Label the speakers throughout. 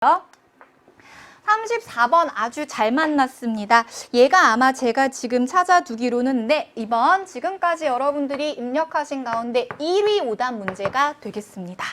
Speaker 1: 34번 아주 잘 만났습니다. 얘가 아마 제가 지금 찾아두기로는 이번 지금까지 여러분들이 입력하신 가운데 1위 오답 문제가 되겠습니다.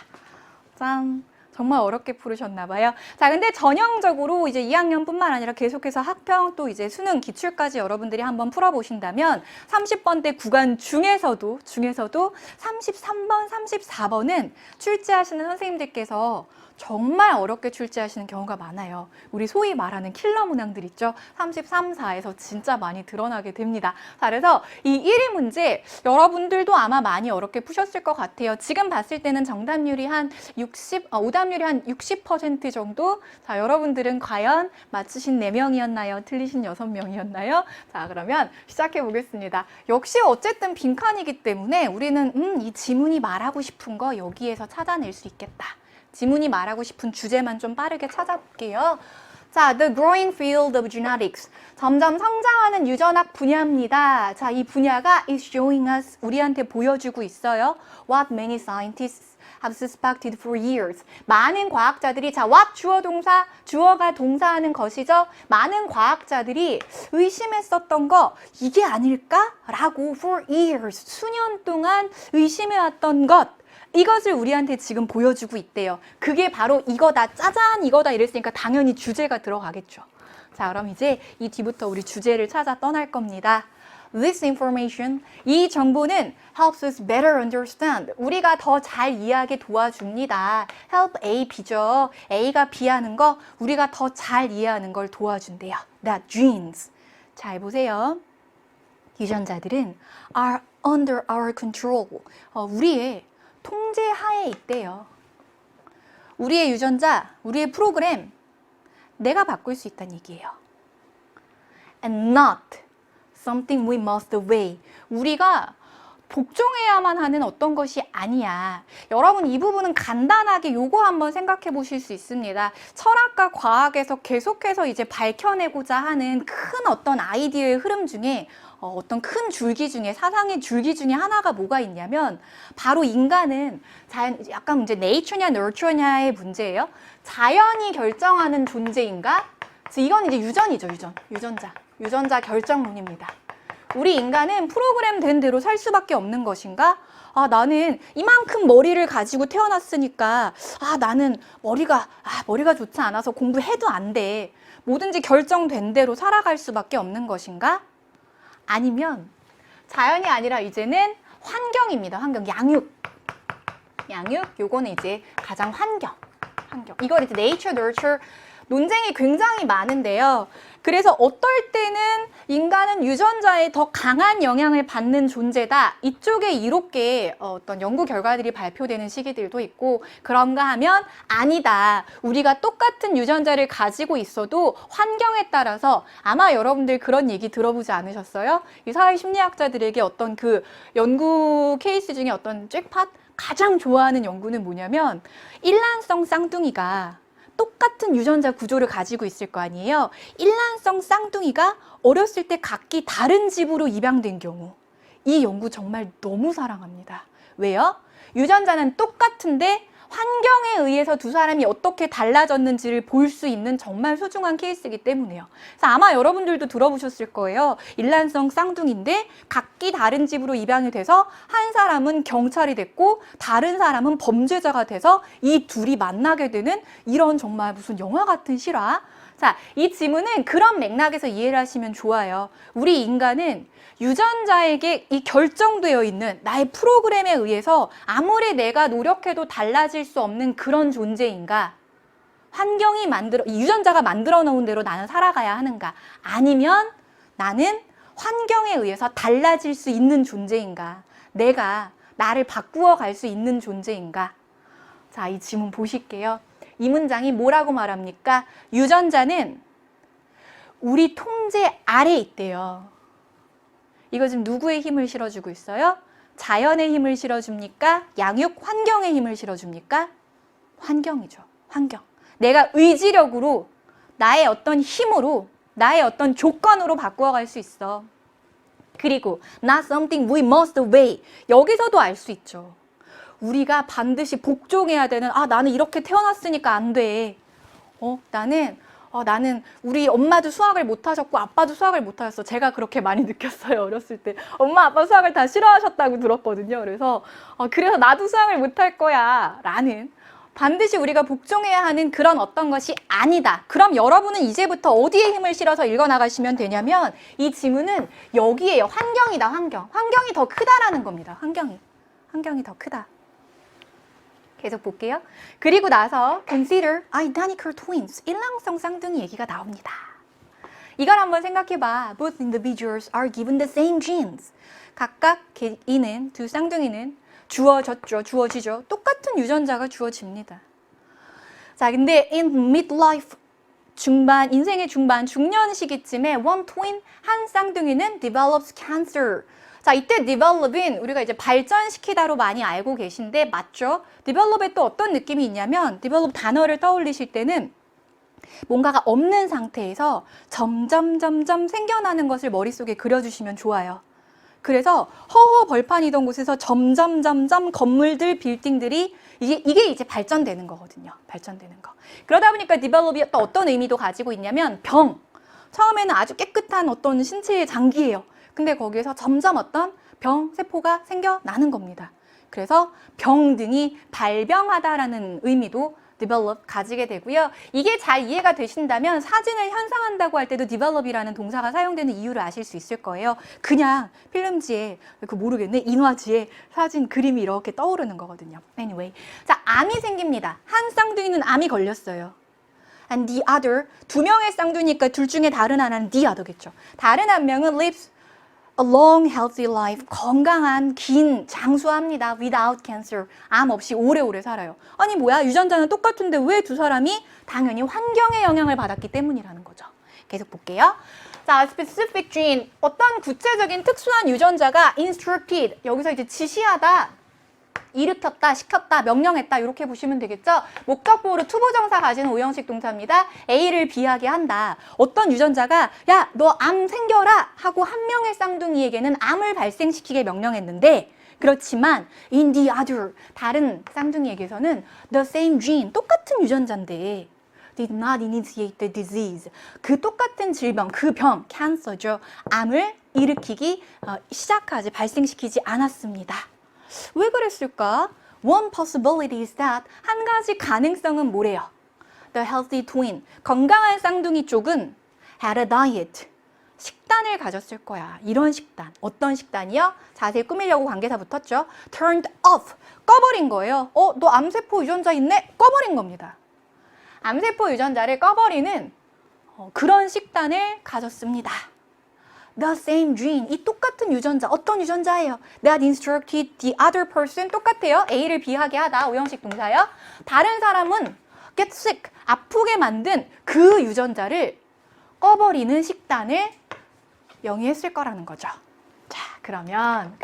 Speaker 1: 짠! 정말 어렵게 풀으셨나 봐요. 자, 근데 전형적으로 이제 2학년뿐만 아니라 계속해서 학평 또 이제 수능 기출까지 여러분들이 한번 풀어보신다면 30번대 구간 중에서도 33번, 34번은 출제하시는 선생님들께서 정말 어렵게 출제하시는 경우가 많아요. 우리 소위 말하는 킬러 문항들 있죠? 33, 4에서 진짜 많이 드러나게 됩니다. 자, 그래서 이 1위 문제 여러분들도 아마 많이 어렵게 푸셨을 것 같아요. 지금 봤을 때는 정답률이 한 오답률이 한 60% 정도? 자, 여러분들은 과연 맞추신 4명이었나요? 틀리신 6명이었나요? 자, 그러면 시작해 보겠습니다. 역시 어쨌든 빈칸이기 때문에 우리는 이 지문이 말하고 싶은 거 여기에서 찾아낼 수 있겠다. 지문이 말하고 싶은 주제만 좀 빠르게 찾아볼게요. 자, the growing field of genetics. 점점 성장하는 유전학 분야입니다. 자, 이 분야가 is showing us, 우리한테 보여주고 있어요. What many scientists have suspected for years. 많은 과학자들이, 자, what 주어 동사, 주어가 동사하는 것이죠. 많은 과학자들이 의심했었던 거 이게 아닐까라고 for years, 수년 동안 의심해왔던 것. 이것을 우리한테 지금 보여주고 있대요. 그게 바로 이거다, 짜잔 이거다 이랬으니까 당연히 주제가 들어가겠죠. 자, 그럼 이제 이 뒤부터 우리 주제를 찾아 떠날 겁니다. This information, 이 정보는 helps us better understand. 우리가 더 잘 이해하게 도와줍니다. help A, B죠. A가 B 하는 거 우리가 더 잘 이해하는 걸 도와준대요. That genes. 잘 보세요. 유전자들은 are under our control. 우리의 통제 하에 있대요. 우리의 유전자, 우리의 프로그램 내가 바꿀 수 있다는 얘기예요. And not something we must obey. 우리가 복종해야만 하는 어떤 것이 아니야. 여러분 이 부분은 간단하게 요거 한번 생각해 보실 수 있습니다. 철학과 과학에서 계속해서 이제 밝혀내고자 하는 큰 어떤 아이디어의 흐름 중에 어떤 큰 줄기 중에, 사상의 줄기 중에 하나가 뭐가 있냐면 바로 인간은 약간 이제 네이처냐 너처냐의 문제예요. 자연이 결정하는 존재인가? 이건 이제 유전이죠. 유전자 결정론입니다. 우리 인간은 프로그램 된 대로 살 수밖에 없는 것인가? 아, 나는 이만큼 머리를 가지고 태어났으니까 나는 머리가 좋지 않아서 공부해도 안 돼. 뭐든지 결정된 대로 살아갈 수밖에 없는 것인가? 아니면 자연이 아니라 이제는 환경입니다. 환경, 양육, 요거는 이제 가장 환경. 이걸 이제 nature, nurture 논쟁이 굉장히 많은데요. 그래서 어떨 때는 인간은 유전자에 더 강한 영향을 받는 존재다. 이쪽에 이렇게 어떤 연구 결과들이 발표되는 시기들도 있고, 그런가 하면 아니다. 우리가 똑같은 유전자를 가지고 있어도 환경에 따라서, 아마 여러분들 그런 얘기 들어보지 않으셨어요? 이 사회심리학자들에게 어떤 그 연구 케이스 중에 어떤 잭팟? 가장 좋아하는 연구는 뭐냐면 일란성 쌍둥이가 똑같은 유전자 구조를 가지고 있을 거 아니에요. 일란성 쌍둥이가 어렸을 때 각기 다른 집으로 입양된 경우, 이 연구 정말 너무 사랑합니다. 왜요? 유전자는 똑같은데 환경에 의해서 두 사람이 어떻게 달라졌는지를 볼 수 있는 정말 소중한 케이스이기 때문에요. 그래서 아마 여러분들도 들어보셨을 거예요. 일란성 쌍둥이인데 각기 다른 집으로 입양이 돼서 한 사람은 경찰이 됐고 다른 사람은 범죄자가 돼서 이 둘이 만나게 되는 이런 정말 무슨 영화 같은 실화. 자, 이 지문은 그런 맥락에서 이해를 하시면 좋아요. 우리 인간은 유전자에게 이 결정되어 있는 나의 프로그램에 의해서 아무리 내가 노력해도 달라질 수 없는 그런 존재인가? 환경이 유전자가 만들어 놓은 대로 나는 살아가야 하는가? 아니면 나는 환경에 의해서 달라질 수 있는 존재인가? 내가 나를 바꾸어 갈 수 있는 존재인가? 자, 이 지문 보실게요. 이 문장이 뭐라고 말합니까? 유전자는 우리 통제 아래에 있대요. 이거 지금 누구의 힘을 실어주고 있어요? 자연의 힘을 실어줍니까? 양육, 환경의 힘을 실어줍니까? 환경이죠. 환경. 내가 의지력으로, 나의 어떤 힘으로, 나의 어떤 조건으로 바꾸어갈 수 있어. 그리고 not something we must obey. 여기서도 알 수 있죠. 우리가 반드시 복종해야 되는, 나는 이렇게 태어났으니까 안 돼. 나는 우리 엄마도 수학을 못하셨고 아빠도 수학을 못하셨어. 제가 그렇게 많이 느꼈어요. 어렸을 때. 엄마, 아빠 수학을 다 싫어하셨다고 들었거든요. 그래서 나도 수학을 못할 거야 라는 반드시 우리가 복종해야 하는 그런 어떤 것이 아니다. 그럼 여러분은 이제부터 어디에 힘을 실어서 읽어나가시면 되냐면 이 지문은 여기에요. 환경이다. 환경이 더 크다라는 겁니다. 환경이 더 크다. 계속 볼게요. 그리고 나서 consider identical twins, 일랑성 쌍둥이 얘기가 나옵니다. 이걸 한번 생각해봐. Both individuals are given the same genes. 각각 두 쌍둥이는 주어지죠. 똑같은 유전자가 주어집니다. 자, 근데 in midlife 인생의 중반, 중년 시기쯤에 one twin, 한 쌍둥이는 develops cancer. 자, 이때 develop은 우리가 이제 발전시키다로 많이 알고 계신데 맞죠? develop에 또 어떤 느낌이 있냐면 develop 단어를 떠올리실 때는 뭔가가 없는 상태에서 점점 생겨나는 것을 머릿속에 그려주시면 좋아요. 그래서 허허 벌판이던 곳에서 점점 건물들, 빌딩들이 이게 이제 발전되는 거거든요. 발전되는 거. 그러다 보니까 develop이 또 어떤 의미도 가지고 있냐면 병. 처음에는 아주 깨끗한 어떤 신체의 장기예요. 근데 거기에서 점점 어떤 병, 세포가 생겨나는 겁니다. 그래서 병등이 발병하다라는 의미도 develop 가지게 되고요. 이게 잘 이해가 되신다면 사진을 현상한다고 할 때도 develop이라는 동사가 사용되는 이유를 아실 수 있을 거예요. 그냥 필름지에 모르겠네. 인화지에 사진 그림이 이렇게 떠오르는 거거든요. Anyway, 자, 암이 생깁니다. 한 쌍둥이는 암이 걸렸어요. And the other, 두 명의 쌍둥이니까 둘 중에 다른 하나는 the other겠죠. 다른 한 명은 lives a long, healthy life, 건강한, 긴, 장수합니다. without cancer, 암 없이 오래오래 살아요. 아니 뭐야, 유전자는 똑같은데 왜 두 사람이? 당연히 환경의 영향을 받았기 때문이라는 거죠. 계속 볼게요. 자, specific gene, 어떤 구체적인 특수한 유전자가 instructed, 여기서 이제 지시하다, 일으켰다, 시켰다, 명령했다 이렇게 보시면 되겠죠. 목적보호로 투부정사 가지는 오형식 동사입니다. A를 B하게 한다. 어떤 유전자가 야, 너 암 생겨라 하고 한 명의 쌍둥이에게는 암을 발생시키게 명령했는데 그렇지만 in the other, 다른 쌍둥이에게서는 the same gene, 똑같은 유전자인데 did not initiate the disease, 그 똑같은 질병, 그 병, cancer죠. 암을 일으키기 시작하지, 발생시키지 않았습니다. 왜 그랬을까? One possibility is that, 한 가지 가능성은 뭐래요? The healthy twin, 건강한 쌍둥이 쪽은 had a diet, 식단을 가졌을 거야. 이런 식단. 어떤 식단이요? 자세히 꾸미려고 관계사 붙었죠. Turned off, 꺼버린 거예요. 너 암세포 유전자 있네? 꺼버린 겁니다. 암세포 유전자를 꺼버리는 그런 식단을 가졌습니다. The same gene, 이 똑같은 유전자, 어떤 유전자예요? That instructed the other person, 똑같아요. A를 B하게 하다, 오형식 동사요. 다른 사람은 get sick, 아프게 만든 그 유전자를 꺼버리는 식단을 영위했을 거라는 거죠. 자, 그러면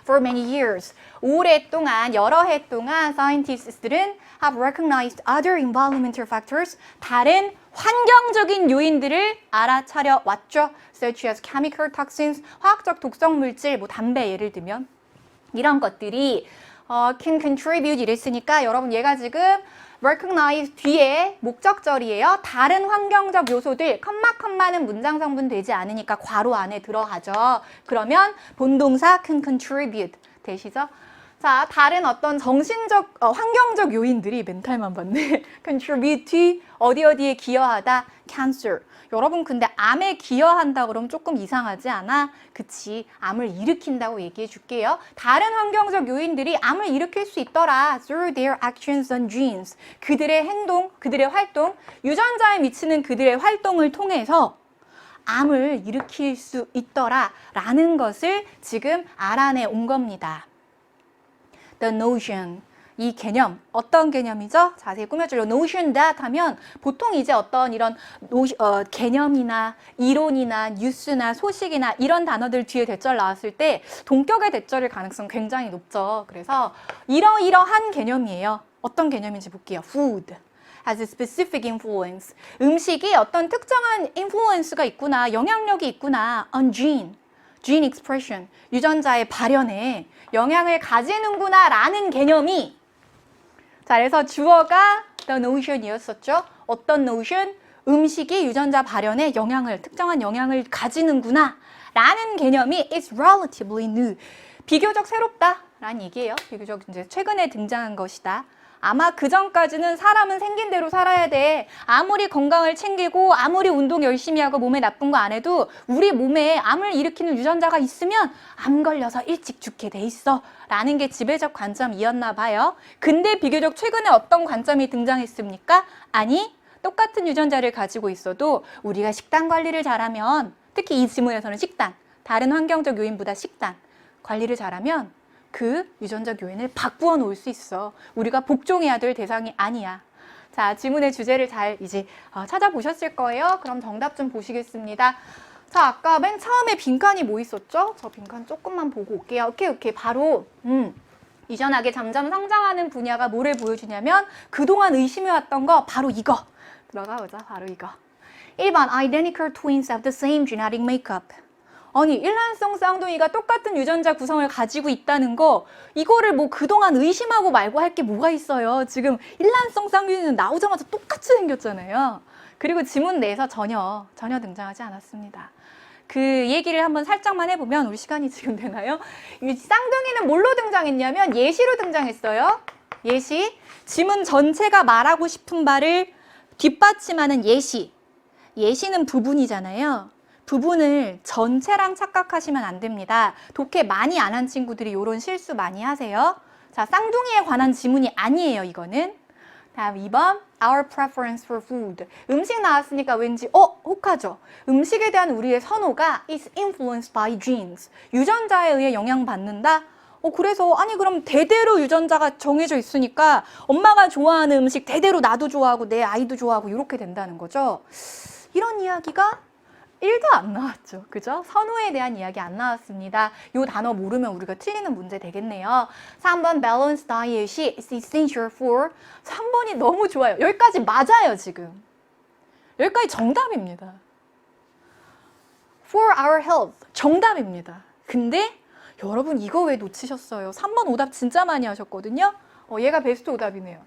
Speaker 1: for many years, 오랫동안, 여러 해 동안 scientists들은 have recognized other environmental factors, 다른 환경적인 요인들을 알아차려 왔죠. Such as chemical toxins, 화학적 독성 물질, 담배 예를 들면 이런 것들이 can contribute 이랬으니까 여러분 얘가 지금 recognize 뒤에 목적절이에요. 다른 환경적 요소들, 컴마는 문장 성분 되지 않으니까 괄호 안에 들어가죠. 그러면 본동사 can contribute 되시죠? 자, 다른 어떤 정신적, 환경적 요인들이 멘탈만 봤네. contribute, 어디에 기여하다, cancer. 여러분 근데 암에 기여한다 그러면 조금 이상하지 않아? 그치, 암을 일으킨다고 얘기해 줄게요. 다른 환경적 요인들이 암을 일으킬 수 있더라. through their actions on genes. 그들의 행동, 그들의 활동, 유전자에 미치는 그들의 활동을 통해서 암을 일으킬 수 있더라 라는 것을 지금 알아내 온 겁니다. The notion, 이 개념, 어떤 개념이죠? 자세히 꾸며줄게요. notion that 하면 보통 이제 어떤 이런 개념이나 이론이나 뉴스나 소식이나 이런 단어들 뒤에 대절 나왔을 때 동격의 대절일 가능성 굉장히 높죠. 그래서 이러이러한 개념이에요. 어떤 개념인지 볼게요. food has a specific influence. 음식이 어떤 특정한 influence가 있구나, 영향력이 있구나 on gene expression, 유전자의 발현에 영향을 가지는구나 라는 개념이, 자, 그래서 주어가 the notion이었었죠. 어떤 notion? 음식이 유전자 발현에 특정한 영향을 가지는구나 라는 개념이 is relatively new. 비교적 새롭다 라는 얘기예요. 비교적 이제 최근에 등장한 것이다. 아마 그전까지는 사람은 생긴 대로 살아야 돼. 아무리 건강을 챙기고 아무리 운동 열심히 하고 몸에 나쁜 거 안 해도 우리 몸에 암을 일으키는 유전자가 있으면 암 걸려서 일찍 죽게 돼 있어 라는 게 지배적 관점이었나 봐요. 근데 비교적 최근에 어떤 관점이 등장했습니까? 아니, 똑같은 유전자를 가지고 있어도 우리가 식단 관리를 잘하면, 특히 이 지문에서는 식단, 다른 환경적 요인보다 식단 관리를 잘하면 그 유전자 요인을 바꾸어 놓을 수 있어. 우리가 복종해야 될 대상이 아니야. 자, 지문의 주제를 잘 이제 찾아보셨을 거예요. 그럼 정답 좀 보시겠습니다. 자, 아까 맨 처음에 빈칸이 뭐 있었죠? 저 빈칸 조금만 보고 올게요. 오케이. 바로 유전학에 점점 성장하는 분야가 뭐를 보여주냐면 그동안 의심해왔던 거 바로 이거. 들어가 보자. 바로 이거. 1번 Identical twins have the same genetic makeup. 아니, 일란성 쌍둥이가 똑같은 유전자 구성을 가지고 있다는 거, 이거를 뭐 그동안 의심하고 말고 할 게 뭐가 있어요. 지금 일란성 쌍둥이는 나오자마자 똑같이 생겼잖아요. 그리고 지문 내에서 전혀 등장하지 않았습니다. 그 얘기를 한번 살짝만 해보면, 우리 시간이 지금 되나요? 이 쌍둥이는 뭘로 등장했냐면 예시로 등장했어요. 예시. 지문 전체가 말하고 싶은 바를 뒷받침하는 예시. 예시는 부분이잖아요. 부분을 전체랑 착각하시면 안 됩니다. 독해 많이 안 한 친구들이 이런 실수 많이 하세요. 자, 쌍둥이에 관한 지문이 아니에요, 이거는. 다음 2번, our preference for food. 음식 나왔으니까 왠지 혹하죠. 음식에 대한 우리의 선호가 is influenced by genes. 유전자에 의해 영향받는다. 그래서 아니 그럼 대대로 유전자가 정해져 있으니까 엄마가 좋아하는 음식 대대로 나도 좋아하고 내 아이도 좋아하고 이렇게 된다는 거죠. 이런 이야기가 1도 안 나왔죠. 그죠? 선호에 대한 이야기 안 나왔습니다. 이 단어 모르면 우리가 틀리는 문제 되겠네요. 3번 balanced diet이 is essential for. 3번이 너무 좋아요. 여기까지 맞아요, 지금. 여기까지 정답입니다. For our health. 정답입니다. 근데 여러분 이거 왜 놓치셨어요? 3번 오답 진짜 많이 하셨거든요. 얘가 베스트 오답이네요.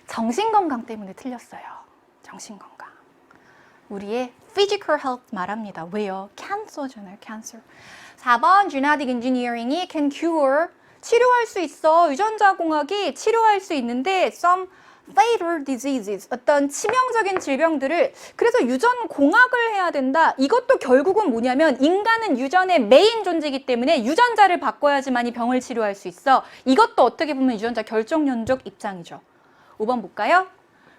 Speaker 1: 정신건강 때문에 틀렸어요. 정신건강. 우리의 physical health 말합니다. 왜요? cancer잖아요, cancer. 4번 genetic engineering이 can cure. 치료할 수 있어. 유전자 공학이 치료할 수 있는데 some fatal diseases. 어떤 치명적인 질병들을. 그래서 유전 공학을 해야 된다. 이것도 결국은 뭐냐면 인간은 유전의 메인 존재이기 때문에 유전자를 바꿔야지만이 병을 치료할 수 있어. 이것도 어떻게 보면 유전자 결정론적 입장이죠. 5번 볼까요?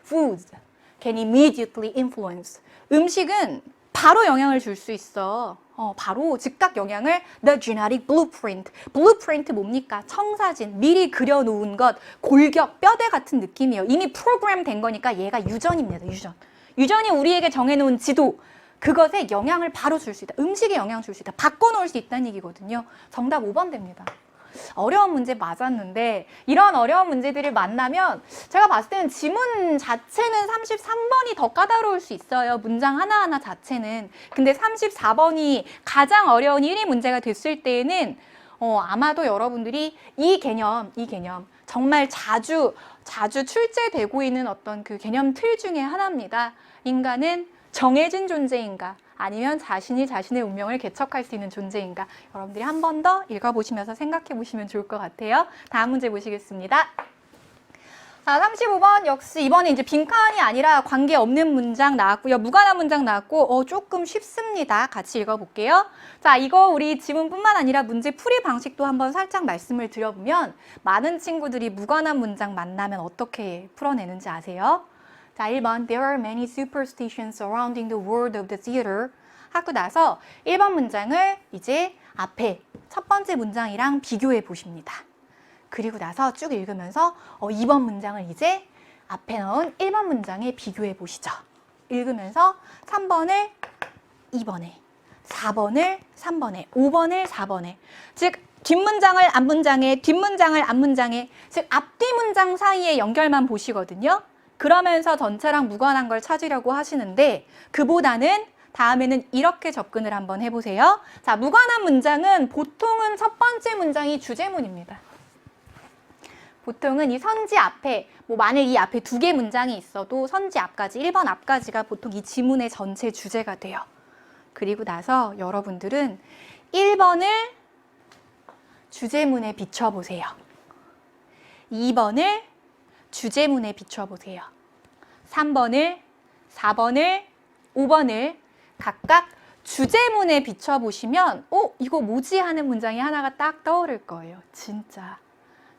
Speaker 1: Foods can immediately influence. 음식은 바로 영향을 줄 수 있어. 바로 즉각 영향을 the genetic blueprint. blueprint 뭡니까? 청사진, 미리 그려놓은 것, 골격, 뼈대 같은 느낌이에요. 이미 프로그램 된 거니까 얘가 유전입니다. 유전. 유전이 우리에게 정해놓은 지도, 그것에 영향을 바로 줄 수 있다. 음식에 영향을 줄 수 있다. 바꿔놓을 수 있다는 얘기거든요. 정답 5번 됩니다. 어려운 문제 맞았는데 이런 어려운 문제들을 만나면 제가 봤을 때는 지문 자체는 33번이 더 까다로울 수 있어요. 문장 하나하나 자체는. 근데 34번이 가장 어려운 1위 문제가 됐을 때에는 아마도 여러분들이 이 개념 정말 자주 출제되고 있는 어떤 그 개념 틀 중에 하나입니다. 인간은 정해진 존재인가? 아니면 자신이 자신의 운명을 개척할 수 있는 존재인가? 여러분들이 한 번 더 읽어보시면서 생각해 보시면 좋을 것 같아요. 다음 문제 보시겠습니다. 자, 35번 역시 이번에 이제 빈칸이 아니라 관계없는 문장 나왔고요. 무관한 문장 나왔고 조금 쉽습니다. 같이 읽어볼게요. 자, 이거 우리 지문뿐만 아니라 문제 풀이 방식도 한번 살짝 말씀을 드려보면 많은 친구들이 무관한 문장 만나면 어떻게 풀어내는지 아세요? 자, 1번 There are many superstitions surrounding the world of the theater. 하고 나서 1번 문장을 이제 앞에 첫 번째 문장이랑 비교해 보십니다. 그리고 나서 쭉 읽으면서 2번 문장을 이제 앞에 넣은 1번 문장에 비교해 보시죠. 읽으면서 3번을 2번에, 4번을 3번에, 5번을 4번에. 즉 뒷문장을 앞문장에, 뒷문장을 앞문장에, 즉 앞뒤 문장 사이의 연결만 보시거든요. 그러면서 전체랑 무관한 걸 찾으려고 하시는데 그보다는 다음에는 이렇게 접근을 한번 해보세요. 자, 무관한 문장은 보통은 첫 번째 문장이 주제문입니다. 보통은 이 선지 앞에 뭐 만약 이 앞에 2개 문장이 있어도 선지 앞까지 1번 앞까지가 보통 이 지문의 전체 주제가 돼요. 그리고 나서 여러분들은 1번을 주제문에 비춰보세요. 2번을 주제문에 비춰보세요. 3번을, 4번을, 5번을 각각 주제문에 비춰보시면 이거 뭐지 하는 문장이 하나가 딱 떠오를 거예요. 진짜.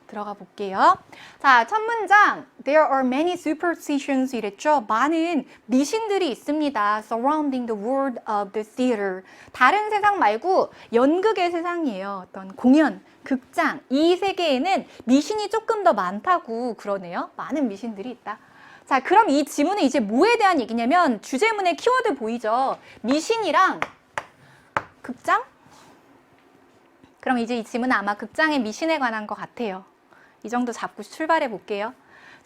Speaker 1: 들어가 볼게요. 자, 첫 문장. There are many superstitions 이랬죠. 많은 미신들이 있습니다. Surrounding the world of the theater. 다른 세상 말고 연극의 세상이에요. 어떤 공연, 극장. 이 세계에는 미신이 조금 더 많다고 그러네요. 많은 미신들이 있다. 자, 그럼 이 지문은 이제 뭐에 대한 얘기냐면 주제문의 키워드 보이죠? 미신이랑 극장? 그럼 이제 이 지문은 아마 극장의 미신에 관한 것 같아요. 이 정도 잡고 출발해 볼게요.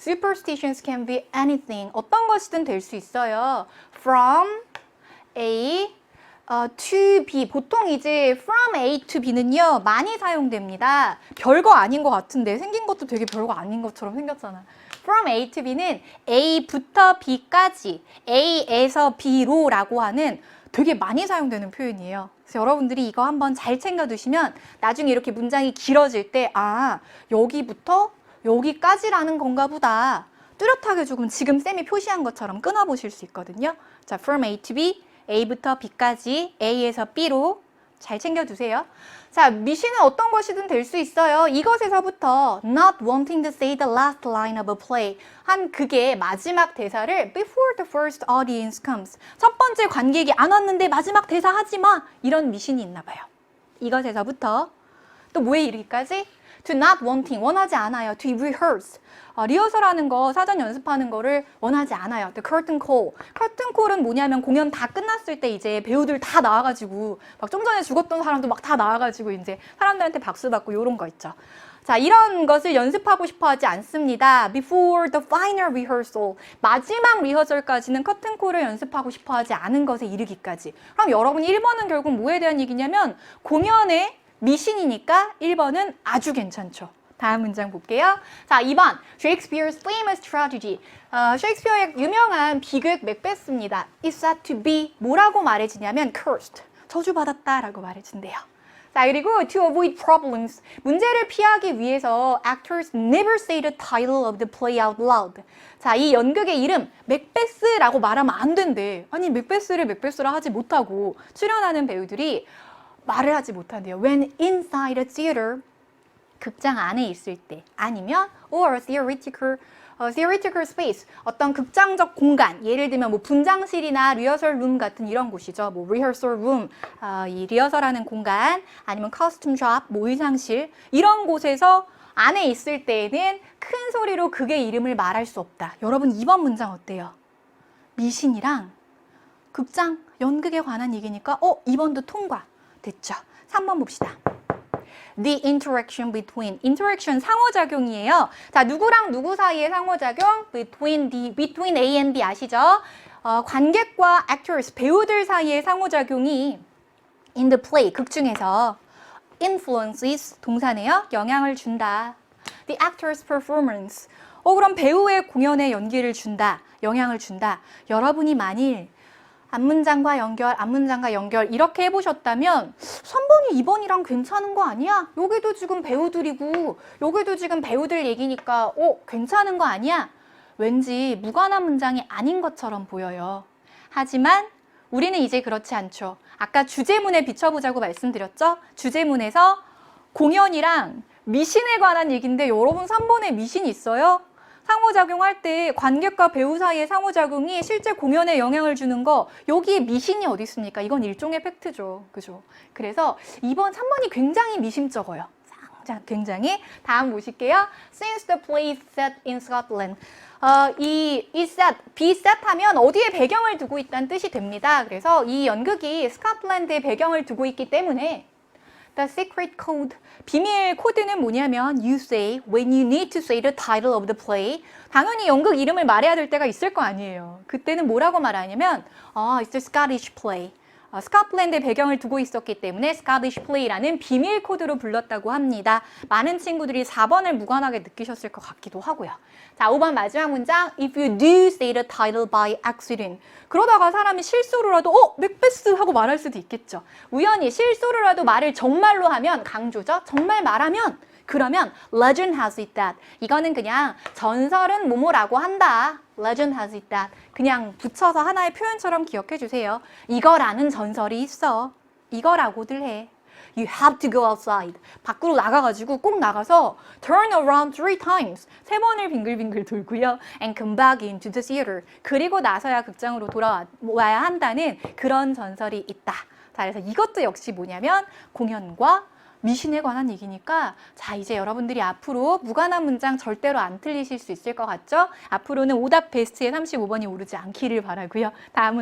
Speaker 1: Superstitions can be anything. 어떤 것이든 될 수 있어요. From A to B. 보통 이제 from A to B는요. 많이 사용됩니다. 별거 아닌 것 같은데 생긴 것도 되게 별거 아닌 것처럼 생겼잖아. From A to B는 A부터 B까지 A에서 B로 라고 하는 되게 많이 사용되는 표현이에요. 그래서 여러분들이 이거 한번 잘 챙겨두시면 나중에 이렇게 문장이 길어질 때 여기부터 여기까지라는 건가 보다. 뚜렷하게 조금 지금 쌤이 표시한 것처럼 끊어보실 수 있거든요. 자, from A to B, A부터 B까지 A에서 B로 잘 챙겨두세요. 자, 미신은 어떤 것이든 될 수 있어요. 이것에서부터 not wanting to say the last line of a play. 한 극의 마지막 대사를 before the first audience comes. 첫 번째 관객이 안 왔는데 마지막 대사 하지 마. 이런 미신이 있나 봐요. 이것에서부터 또 뭐에 이르기까지? to not wanting, 원하지 않아요. to rehearse. 리허설하는 거, 사전 연습하는 거를 원하지 않아요. The curtain call. curtain call은 뭐냐면 공연 다 끝났을 때 이제 배우들 다 나와가지고 막 좀 전에 죽었던 사람도 막 다 나와가지고 이제 사람들한테 박수 받고 이런 거 있죠. 자, 이런 것을 연습하고 싶어 하지 않습니다. Before the final rehearsal. 마지막 리허설까지는 커튼 콜을 연습하고 싶어 하지 않은 것에 이르기까지. 그럼 여러분 1번은 결국 뭐에 대한 얘기냐면 공연의 미신이니까 1번은 아주 괜찮죠. 다음 문장 볼게요. 자, 2번. Shakespeare's famous tragedy. 셰익스피어의 유명한 비극 맥베스입니다. Is said to be 뭐라고 말해지냐면 cursed. 저주받았다라고 말해진대요. 자, 그리고 to avoid problems. 문제를 피하기 위해서 actors never say the title of the play out loud. 자, 이 연극의 이름 맥베스라고 말하면 안 된대. 아니, 맥베스를 맥베스라 하지 못하고 출연하는 배우들이 말을 하지 못한대요. When inside a theater, 극장 안에 있을 때, 아니면 or theoretical space, 어떤 극장적 공간, 예를 들면 뭐 분장실이나 리허설 룸 같은 이런 곳이죠. 뭐 rehearsal room, 이 리허설하는 공간, 아니면 costume shop, 뭐 의상실, 이런 곳에서 안에 있을 때에는 큰 소리로 극의 이름을 말할 수 없다. 여러분 2번 문장 어때요? 미신이랑 극장, 연극에 관한 얘기니까 2번도 통과. 됐죠? 3번 봅시다. The interaction between. interaction 상호작용이에요. 자, 누구랑 누구 사이의 상호작용? between A and B 아시죠? 관객과 actors, 배우들 사이의 상호작용이 in the play, 극 중에서 influences, 동사네요. 영향을 준다. The actor's performance. 그럼 배우의 공연에 연기를 준다. 영향을 준다. 여러분이 만일 앞문장과 연결 이렇게 해보셨다면 3번이 2번이랑 괜찮은 거 아니야? 여기도 지금 배우들이고 여기도 지금 배우들 얘기니까 괜찮은 거 아니야? 왠지 무관한 문장이 아닌 것처럼 보여요. 하지만 우리는 이제 그렇지 않죠. 아까 주제문에 비춰보자고 말씀드렸죠? 주제문에서 공연이랑 미신에 관한 얘기인데 여러분 3번에 미신 있어요? 상호작용할 때 관객과 배우 사이의 상호작용이 실제 공연에 영향을 주는 거, 여기에 미신이 어디 있습니까? 이건 일종의 팩트죠. 그죠? 그래서 2번, 3번이 굉장히 미심쩍어요. 굉장히. 다음 보실게요. Since the play is set in Scotland. be set 하면 어디에 배경을 두고 있다는 뜻이 됩니다. 그래서 이 연극이 스코틀랜드에 배경을 두고 있기 때문에 The secret code. 비밀 코드는 뭐냐면 you say when you need to say the title of the play. 당연히 연극 이름을 말해야 될 때가 있을 거 아니에요. 그때는 뭐라고 말하냐면 it's a Scottish play. 스코틀랜드의 배경을 두고 있었기 때문에 Scottish play라는 비밀 코드로 불렀다고 합니다. 많은 친구들이 4번을 무관하게 느끼셨을 것 같기도 하고요. 자, 5번 마지막 문장. If you do say the title by accident. 그러다가 사람이 실수로라도 맥베스 하고 말할 수도 있겠죠. 우연히 실수로라도 말을 정말로 하면 강조죠. 정말 말하면 그러면 legend has it that. 이거는 그냥 전설은 뭐뭐라고 한다. legend has it that. 그냥 붙여서 하나의 표현처럼 기억해 주세요. 이거라는 전설이 있어. 이거라고들 해. You have to go outside. 밖으로 나가가지고 꼭 나가서 turn around 3 times. 3번을 빙글빙글 돌고요. And come back into the theater. 그리고 나서야 극장으로 돌아와야 한다는 그런 전설이 있다. 자, 그래서 이것도 역시 뭐냐면 공연과 미신에 관한 얘기니까 자, 이제 여러분들이 앞으로 무관한 문장 절대로 안 틀리실 수 있을 것 같죠? 앞으로는 오답 베스트에 35번이 오르지 않기를 바라고요. 다음은